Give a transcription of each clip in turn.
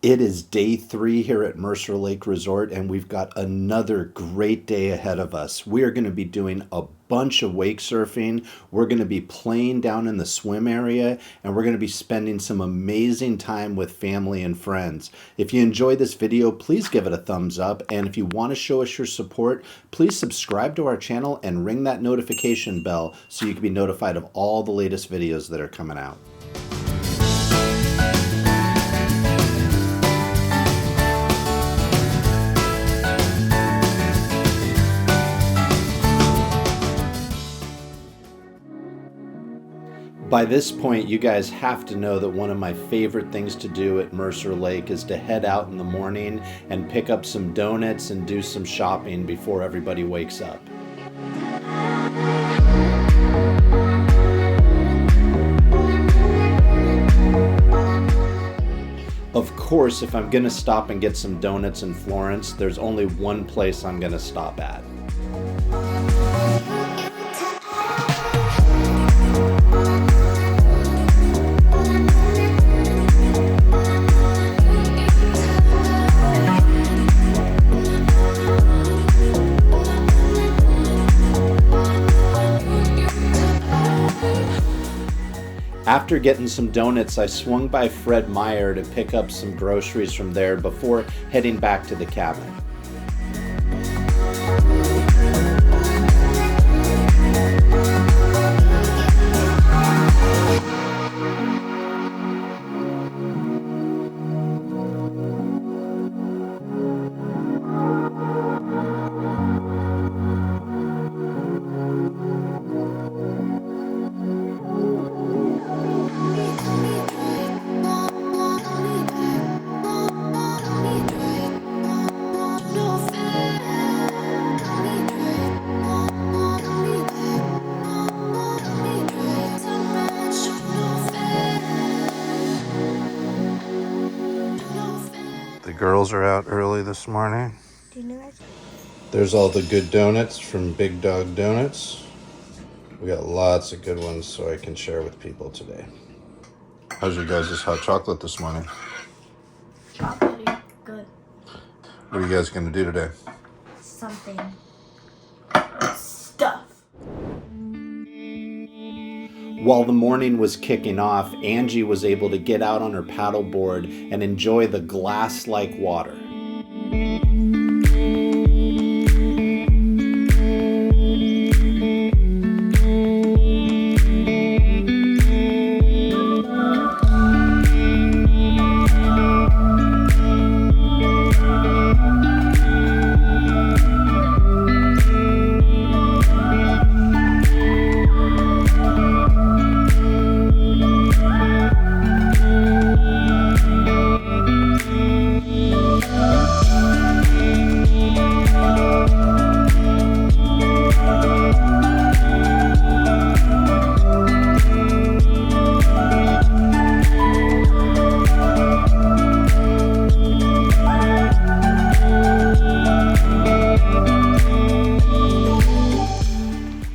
It is day 3 here at Mercer Lake Resort, and we've got another great day ahead of us. We are going to be doing a bunch of wake surfing. We're going to be playing down in the swim area, and we're going to be spending some amazing time with family and friends. If you enjoyed this video, please give it a thumbs up. And if you want to show us your support, please subscribe to our channel and ring that notification bell so you can be notified of all the latest videos that are coming out. By this point, you guys have to know that one of my favorite things to do at Mercer Lake is to head out in the morning and pick up some donuts and do some shopping before everybody wakes up. Of course, if I'm gonna stop and get some donuts in Florence, there's only one place I'm gonna stop at. After getting some donuts, I swung by Fred Meyer to pick up some groceries from there before heading back to the cabin. The girls are out early this morning. Do you know that? There's all the good donuts from Big Dog Donuts. We got lots of good ones so I can share with people today. How's your guys' hot chocolate this morning? Chocolatey. Good. What are you guys gonna do today? Something. Stuff. While the morning was kicking off, Angie was able to get out on her paddleboard and enjoy the glass-like water.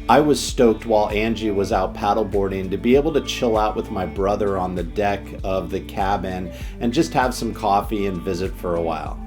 I was stoked while Angie was out paddleboarding to be able to chill out with my brother on the deck of the cabin and just have some coffee and visit for a while.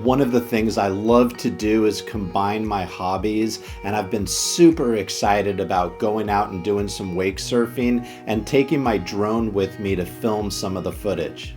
One of the things I love to do is combine my hobbies, and I've been super excited about going out and doing some wake surfing and taking my drone with me to film some of the footage.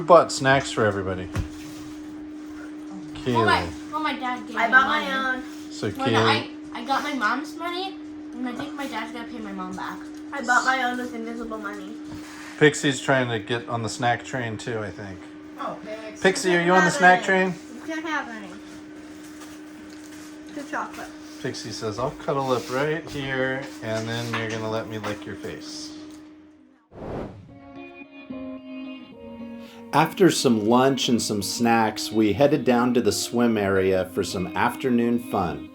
bought snacks for everybody? Kaylee. Well, my dad gave me I bought money. my own. So Well, Kaylee. I got my mom's money, and I think my dad's gonna pay my mom back. I bought my own with invisible money. Pixie's trying to get on the snack train too, I think. Oh, Pixie, are you on the snack train? You can't have any. Two chocolate. Pixie says, I'll cuddle up right here, and then you're gonna let me lick your face. After some lunch and some snacks, we headed down to the swim area for some afternoon fun.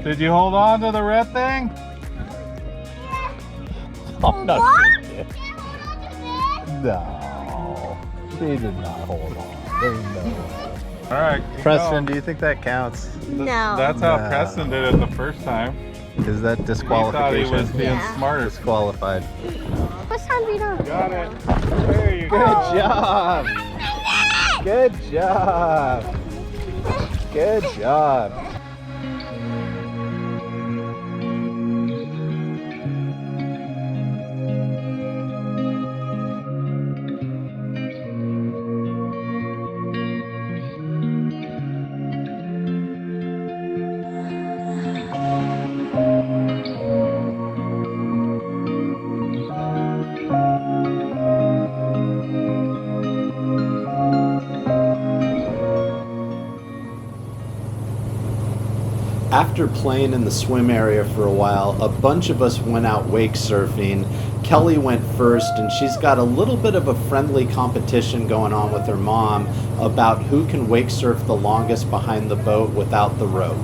Did you hold on to the red thing? I'm not kidding. No, she did not hold on. There's no way. All right, Preston, do you think that counts? No. That's how No. Preston did it the first time. Is that He thought he disqualification? was being smarter. Disqualified. What's time we done? Got it. There you Good go. job. Good job. Good job. After playing in the swim area for a while, a bunch of us went out wake surfing. Kelly went first, and she's got a little bit of a friendly competition going on with her mom about who can wake surf the longest behind the boat without the rope.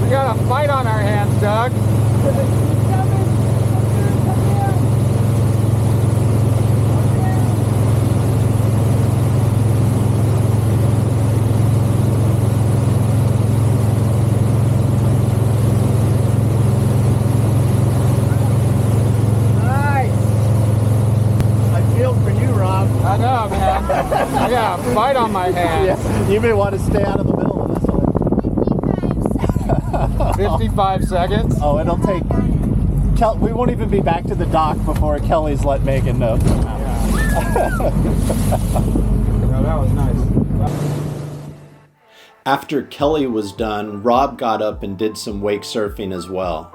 We got a fight on our hands, Doug. I feel for you, Rob. I know, man. I got a fight on my hands. You may want to stay out of the middle of this one. 55 seconds. Oh, it'll take. We won't even be back to the dock before Kelly's let Megan know. No, that was nice. After Kelly was done, Rob got up and did some wake surfing as well.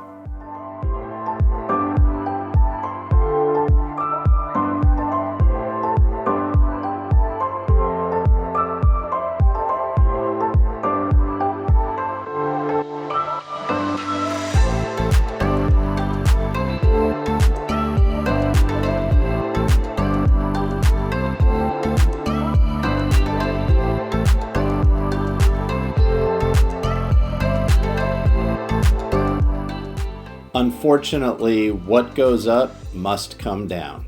Unfortunately, what goes up must come down.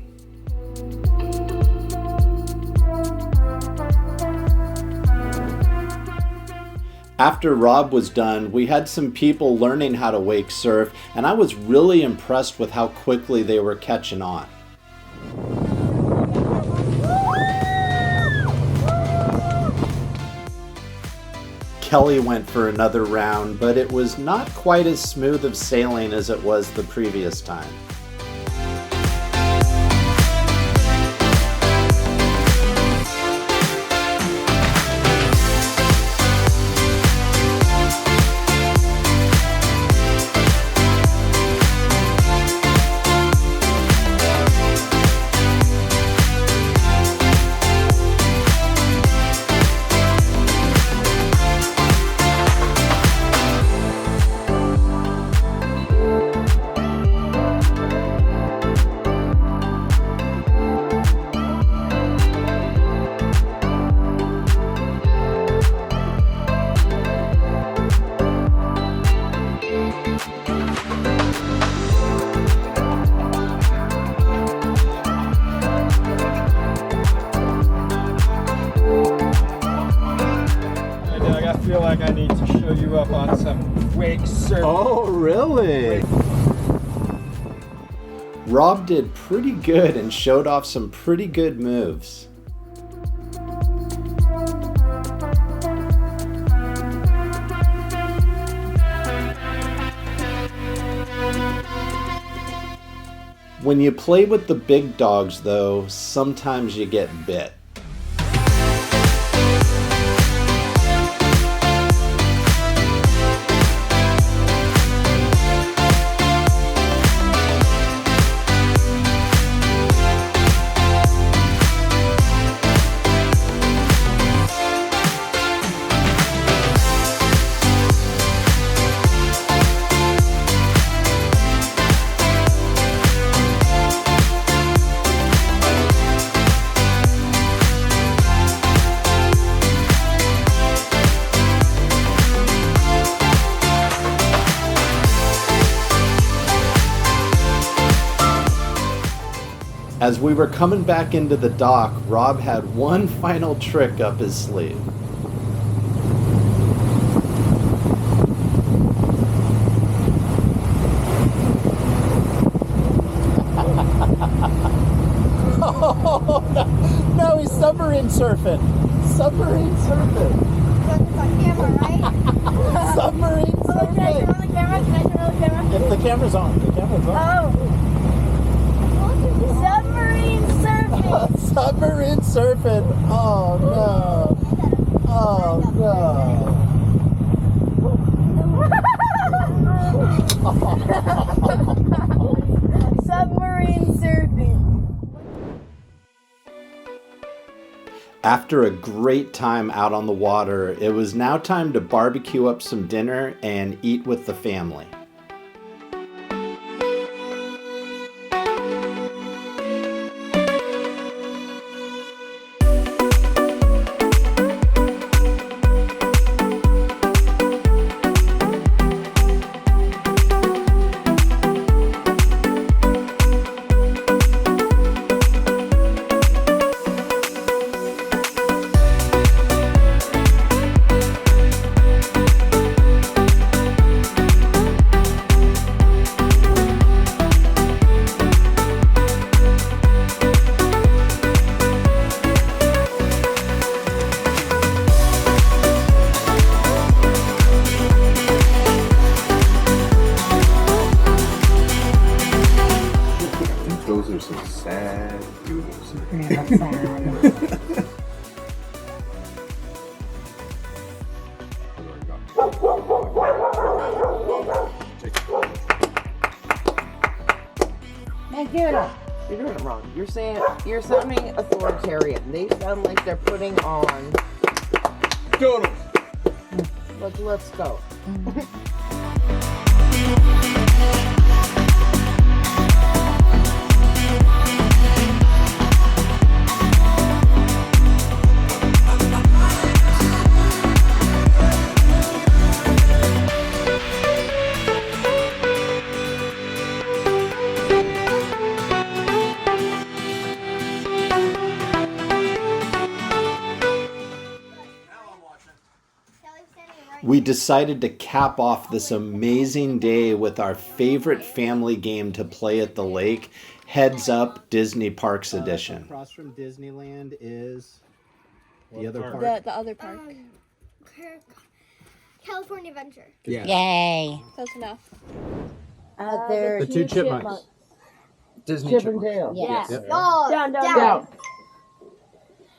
After Rob was done, we had some people learning how to wake surf, and I was really impressed with how quickly they were catching on. Kelly went for another round, but it was not quite as smooth of sailing as it was the previous time. like I need to show you up on some wake surfing. Oh, really? Rob did pretty good and showed off some pretty good moves. When you play with the big dogs, though, sometimes you get bit. As we were coming back into the dock, Rob had one final trick up his sleeve. Oh, no, he's submarine surfing. Submarine surfing. It's on camera, right? Submarine Can I turn surfing. on the camera? Can I turn on the camera? If the camera's on, the camera's on. Oh. Submarine surfing. Submarine surfing. Oh no. Oh no. Submarine surfing. After a great time out on the water, it was now time to barbecue up some dinner and eat with the family. Those are some sad doodles. You're doing it wrong. You're sounding authoritarian. They sound like they're putting on. Doodles! Let's go. We decided to cap off this amazing day with our favorite family game to play at the lake, Heads Up Disney Parks Edition. Across from Disneyland is the other park. The other park. California Adventure. Yeah. Yay. Close enough. They're The two chipmunks. Disney Chip and chipmunks. Dale. Yes. Yep. Oh, Down.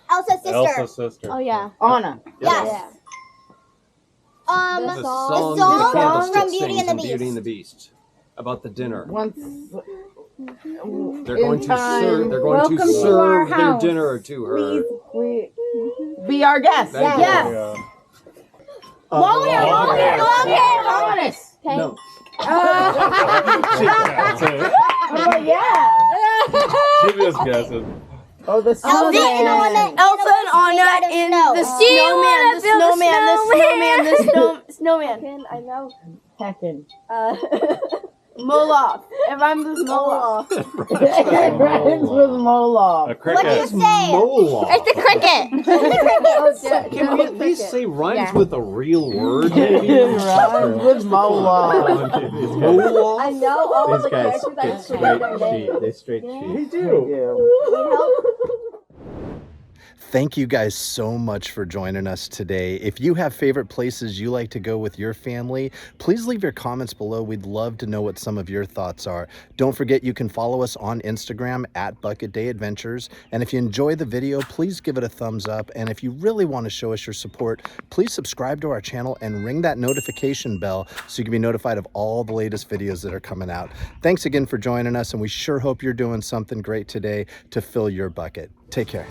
Elsa's sister. Elsa's sister. Oh yeah. Anna. Yes. The The song song Candlestick from Beauty and the sings in Beauty Beast. and the Beast about the dinner. Once. They're going to serve. They're going Welcome to to our serve their house. dinner to her. Please, be our guest. Thank Yes. you. Long hair. Honest. Okay. No. Oh yeah. She just guesses. Oh, the Elsa and Anna. Elsa and Anna in the snowman. The snowman. Snowman. I know. Heckin'. Moloch. It rhymes with Moloch. It rhymes with Moloch. A cricket. What do you say? Moloch. It's the cricket. It's the cricket. Can we at least say rhymes Yeah. with a real word? It rhymes with Moloch. Moloch. I know all of These the guys characters get I straight their names. cheat. They straight cheat. They do. Need help? Thank you guys so much for joining us today. If you have favorite places you like to go with your family, please leave your comments below. We'd love to know what some of your thoughts are. Don't forget you can follow us on Instagram at Bucket Day Adventures. And if you enjoy the video, please give it a thumbs up. And if you really want to show us your support, please subscribe to our channel and ring that notification bell so you can be notified of all the latest videos that are coming out. Thanks again for joining us, and we sure hope you're doing something great today to fill your bucket. Take care.